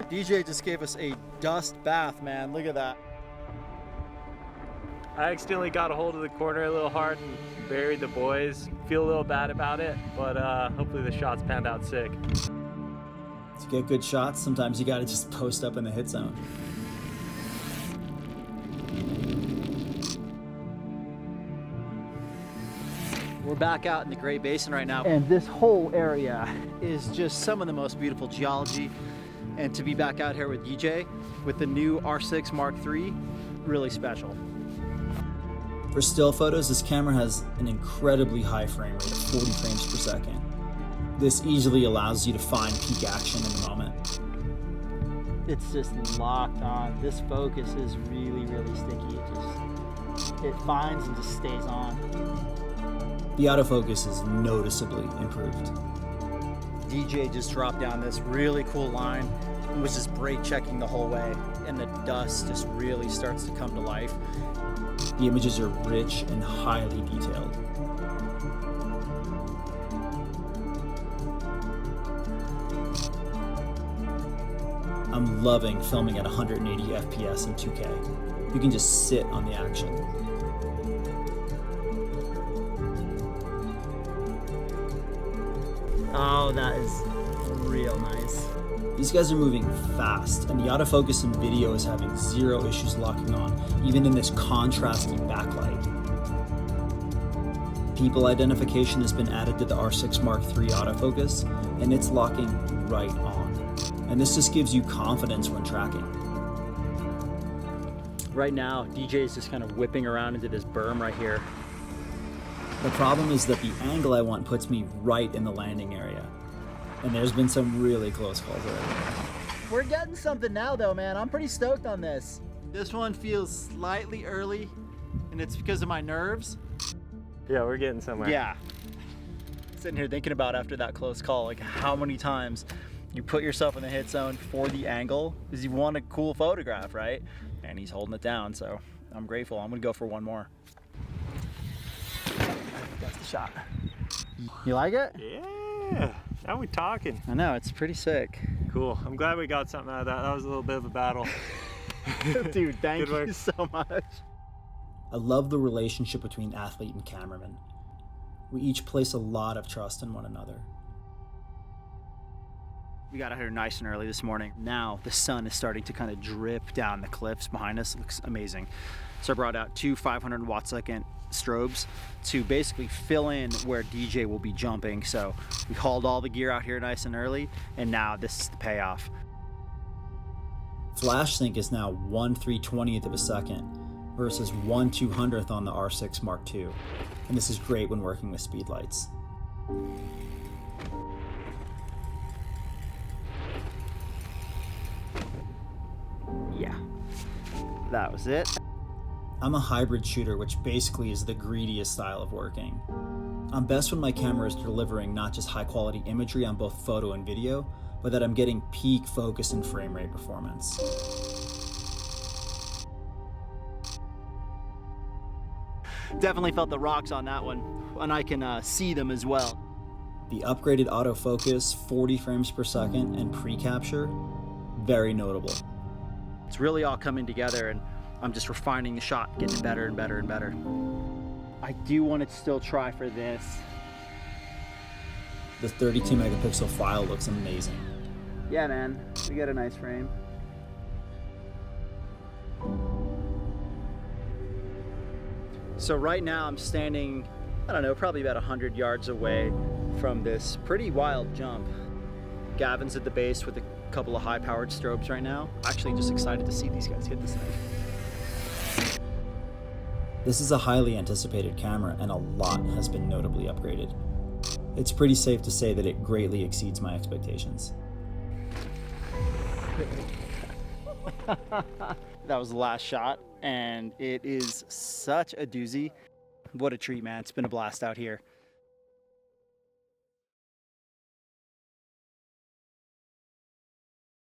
DJ just gave us a dust bath, man. Look at that. I accidentally got a hold of the corner a little hard and buried the boys. Feel a little bad about it, but hopefully the shots panned out sick. To get good shots, sometimes you gotta just post up in the hit zone. We're back out in the Great Basin right now, and this whole area is just some of the most beautiful geology. And to be back out here with DJ with the new R6 Mark III, really special. For still photos, this camera has an incredibly high frame rate of 40 frames per second. This easily allows you to find peak action in the moment. It's just locked on. This focus is really, really sticky. It finds and just stays on. The autofocus is noticeably improved. DJ just dropped down this really cool line and was just brake checking the whole way, and the dust just really starts to come to life. The images are rich and highly detailed. I'm loving filming at 180 FPS and 2K. You can just sit on the action. Oh, that is real nice. These guys are moving fast, and the autofocus in video is having zero issues locking on, even in this contrasting backlight. People identification has been added to the R6 Mark III autofocus, and it's locking right on. And this just gives you confidence when tracking. Right now, DJ is just kind of whipping around into this berm right here. The problem is that the angle I want puts me right in the landing area. And there's been some really close calls already. We're getting something now though, man. I'm pretty stoked on this. This one feels slightly early, and it's because of my nerves. Yeah, we're getting somewhere. Yeah. Sitting here thinking about after that close call, like how many times you put yourself in the hit zone for the angle because you want a cool photograph, right? And he's holding it down, so I'm grateful. I'm gonna go for one more. That's the shot. You like it? Yeah, now we're talking. I know, it's pretty sick. Cool, I'm glad we got something out of that. That was a little bit of a battle. Dude, thank you so much. I love the relationship between athlete and cameraman. We each place a lot of trust in one another. We got out here nice and early this morning. Now the sun is starting to kind of drip down the cliffs behind us. It looks amazing. So I brought out two 500 watt second strobes to basically fill in where DJ will be jumping. So we hauled all the gear out here nice and early, and now this is the payoff. Flash sync is now 1/320th of a second versus 1/200th on the R6 Mark II. And this is great when working with speed lights. Yeah, that was it. I'm a hybrid shooter, which basically is the greediest style of working. I'm best when my camera is delivering not just high quality imagery on both photo and video, but that I'm getting peak focus and frame rate performance. Definitely felt the rocks on that one, and I can see them as well. The upgraded autofocus, 40 frames per second, and pre-capture, very notable. It's really all coming together, and I'm just refining the shot, getting it better and better and better. I do want to still try for this. The 32 megapixel file looks amazing. Yeah, man, we got a nice frame. So right now I'm standing, I don't know, probably about 100 yards away from this pretty wild jump. Gavin's at the base with a couple of high-powered strobes right now. Actually just excited to see these guys hit this thing. This is a highly anticipated camera, and a lot has been notably upgraded. It's pretty safe to say that it greatly exceeds my expectations. That was the last shot, and it is such a doozy. What a treat, man. It's been a blast out here.